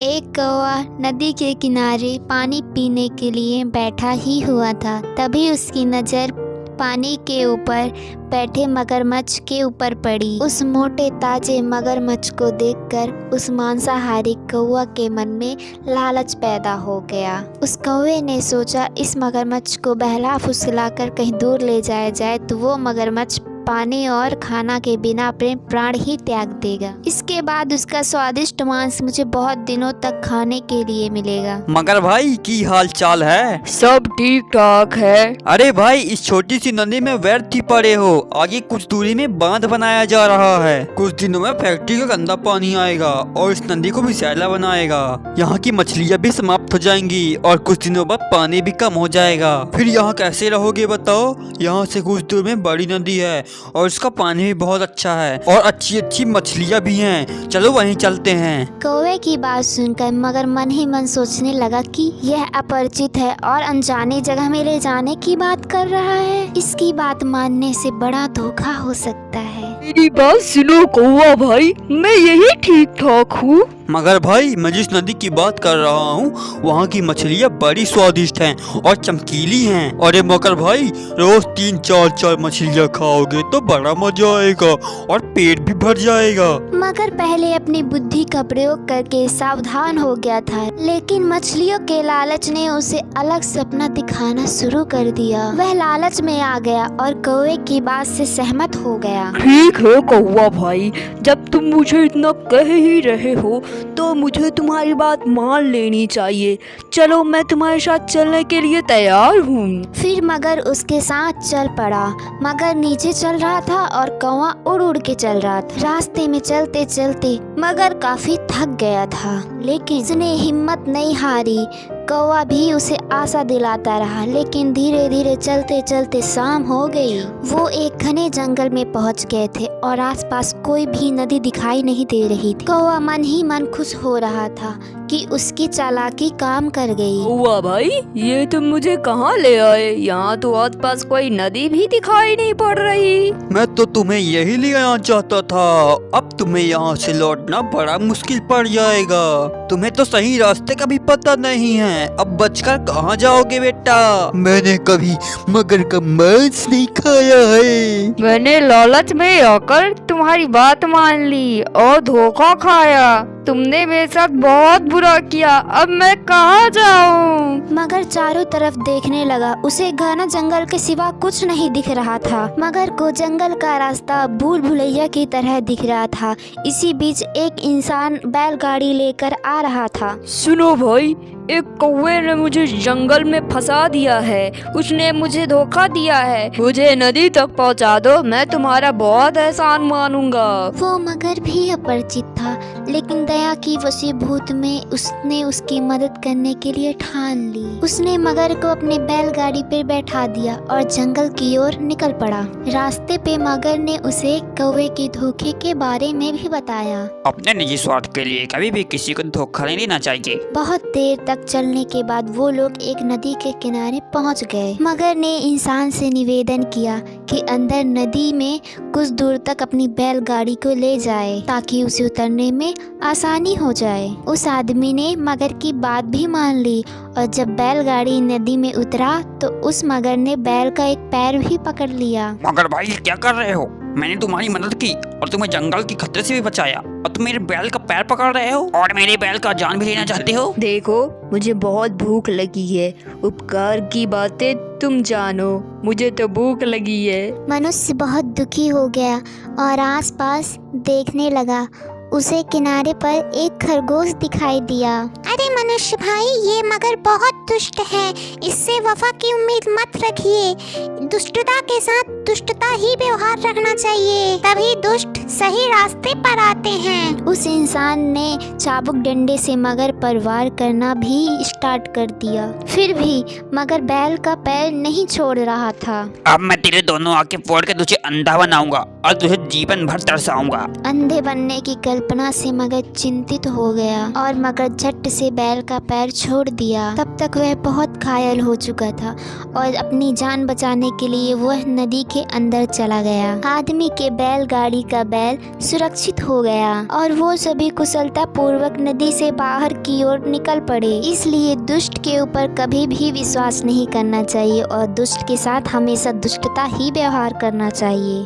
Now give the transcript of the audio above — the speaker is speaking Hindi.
एक कौवा नदी के किनारे पानी पीने के लिए बैठा ही हुआ था। तभी उसकी नज़र पानी के ऊपर बैठे मगरमच्छ के ऊपर पड़ी। उस मोटे ताजे मगरमच्छ को देखकर उस मांसाहारी कौवा के मन में लालच पैदा हो गया। उस कौवे ने सोचा, इस मगरमच्छ को बहला फुसलाकर कहीं दूर ले जाया जाए तो वो मगरमच्छ पानी और खाना के बिना अपने प्राण ही त्याग देगा। इसके बाद उसका स्वादिष्ट मांस मुझे बहुत दिनों तक खाने के लिए मिलेगा। मगर भाई की हाल चाल है? सब ठीक ठाक है। अरे भाई, इस छोटी सी नदी में व्यर्थ ही पड़े हो। आगे कुछ दूरी में बांध बनाया जा रहा है। कुछ दिनों में फैक्ट्री का गंदा पानी आएगा और इस नदी को भी सैला बनाएगा। यहाँ की मछलियाँ भी समाप्त हो जाएंगी और कुछ दिनों बाद पानी भी कम हो जाएगा। फिर यहाँ कैसे रहोगे बताओ? यहाँ से कुछ दूर में बड़ी नदी है और इसका पानी भी बहुत अच्छा है और अच्छी अच्छी मछलियाँ भी हैं। चलो वहीं चलते हैं। कौवे की बात सुनकर मगर मन ही मन सोचने लगा कि यह अपरिचित है और अनजाने जगह में ले जाने की बात कर रहा है। इसकी बात मानने से बड़ा धोखा हो सकता है। मेरी बात सुनो कौवा भाई, मैं यही ठीक ठाक हूँ। मगर भाई, मैं जिस नदी की बात कर रहा हूँ वहाँ की मछलियाँ बड़ी स्वादिष्ट हैं और चमकीली हैं। अरे मगर भाई, रोज 3-4 मछलियाँ खाओगे तो बड़ा मजा आएगा और पेट भी भर जाएगा। मगर पहले अपनी बुद्धि का प्रयोग करके सावधान हो गया था, लेकिन मछलियों के लालच ने उसे अलग सपना दिखाना शुरू कर दिया। वह लालच में आ गया और कौवे की बात से सहमत हो गया। ठीक है कौवा भाई, जब तुम मुझे इतना कह ही रहे हो तो मुझे तुम्हारी बात मान लेनी चाहिए। चलो, मैं तुम्हारे साथ चलने के लिए तैयार हूँ। फिर मगर उसके साथ चल पड़ा। मगर नीचे चल रहा था और कौवा उड़ उड़ के चल रहा था। रास्ते में चलते चलते मगर काफी थक गया था, लेकिन उसने हिम्मत नहीं हारी। कौवा भी उसे आशा दिलाता रहा, लेकिन धीरे धीरे चलते चलते शाम हो गई। वो एक घने जंगल में पहुंच गए थे और आसपास कोई भी नदी दिखाई नहीं दे रही थी। कौवा मन ही मन खुश हो रहा था कि उसकी चालाकी काम कर गई। कौवा भाई, ये तुम मुझे कहाँ ले आए? यहाँ तो आसपास कोई नदी भी दिखाई नहीं पड़ रही। मैं तो तुम्हें यही ले आना चाहता था। अब तुम्हें यहाँ से लौटना बड़ा मुश्किल पड़ जाएगा। तुम्हें तो सही रास्ते का भी पता नहीं है। अब बचकर कहाँ जाओगे बेटा? मैंने कभी मगर का मांस नहीं खाया है। मैंने लालच में आकर तुम्हारी बात मान ली और धोखा खाया। तुमने मेरे साथ बहुत बुरा किया। अब मैं कहाँ जाऊँ? मगर चारों तरफ देखने लगा। उसे घना जंगल के सिवा कुछ नहीं दिख रहा था। मगर को जंगल का रास्ता भूल भुलैया की तरह दिख रहा था। इसी बीच एक इंसान बैलगाड़ी लेकर आ रहा था। सुनो भाई, एक कौवे ने मुझे जंगल में फंसा दिया है। उसने मुझे धोखा दिया है। मुझे नदी तक पहुंचा दो, मैं तुम्हारा बहुत एहसान मानूंगा। वो मगर भी अपरिचित था, लेकिन दया की वशीभूत में उसने उसकी मदद करने के लिए ठान ली। उसने मगर को अपने बैलगाड़ी पर बैठा दिया और जंगल की ओर निकल पड़ा। रास्ते पे मगर ने उसे कौवे के धोखे के बारे में भी बताया। अपने निजी स्वार्थ के लिए कभी भी किसी को धोखा नहीं देना चाहिए। बहुत देर तक चलने के बाद वो लोग एक नदी के किनारे पहुंच गए। मगर ने इंसान से निवेदन किया कि अंदर नदी में कुछ दूर तक अपनी बैलगाड़ी को ले जाए ताकि उसे उतरने में आसानी हो जाए। उस आदमी ने मगर की बात भी मान ली और जब बैलगाड़ी नदी में उतरा तो उस मगर ने बैल का एक पैर भी पकड़ लिया। मगर भाई, क्या कर रहे हो? मैंने तुम्हारी मदद की और तुम्हें जंगल के खतरे से भी बचाया और तुम मेरे बैल का पैर पकड़ रहे हो और मेरे बैल का जान भी लेना चाहते हो? देखो, मुझे बहुत भूख लगी है। उपकार की बातें तुम जानो, मुझे तो भूख लगी है। मनुष्य बहुत दुखी हो गया और आसपास देखने लगा। उसे किनारे पर एक खरगोश दिखाई दिया। अरे मनुष्य भाई, ये मगर बहुत दुष्ट है। इससे वफा की उम्मीद मत रखिए। दुष्टता के साथ दुष्टता ही व्यवहार रखना चाहिए, तभी दुष्ट सही रास्ते पर आते हैं। उस इंसान ने चाबुक डंडे से मगर पर वार करना भी स्टार्ट कर दिया। फिर भी मगर बैल का पैर नहीं छोड़ रहा था। अब मैं तेरे दोनों आंखें फोड़ के तुझे अंधा बनाऊंगा और तुझे जीवन भर तरसाऊंगा। अंधे बनने की कल्पना से मगर चिंतित हो गया और मगर झट से बैल का पैर छोड़ दिया। तब तक वह बहुत घायल हो चुका था और अपनी जान बचाने के लिए वह नदी के अंदर चला गया। आदमी के बैलगाड़ी का बैल सुरक्षित हो गया और वो सभी कुशलता पूर्वक नदी से बाहर की ओर निकल पड़े। इसलिए दुष्ट के ऊपर कभी भी विश्वास नहीं करना चाहिए और दुष्ट के साथ हमेशा दुष्टता ही व्यवहार करना चाहिए।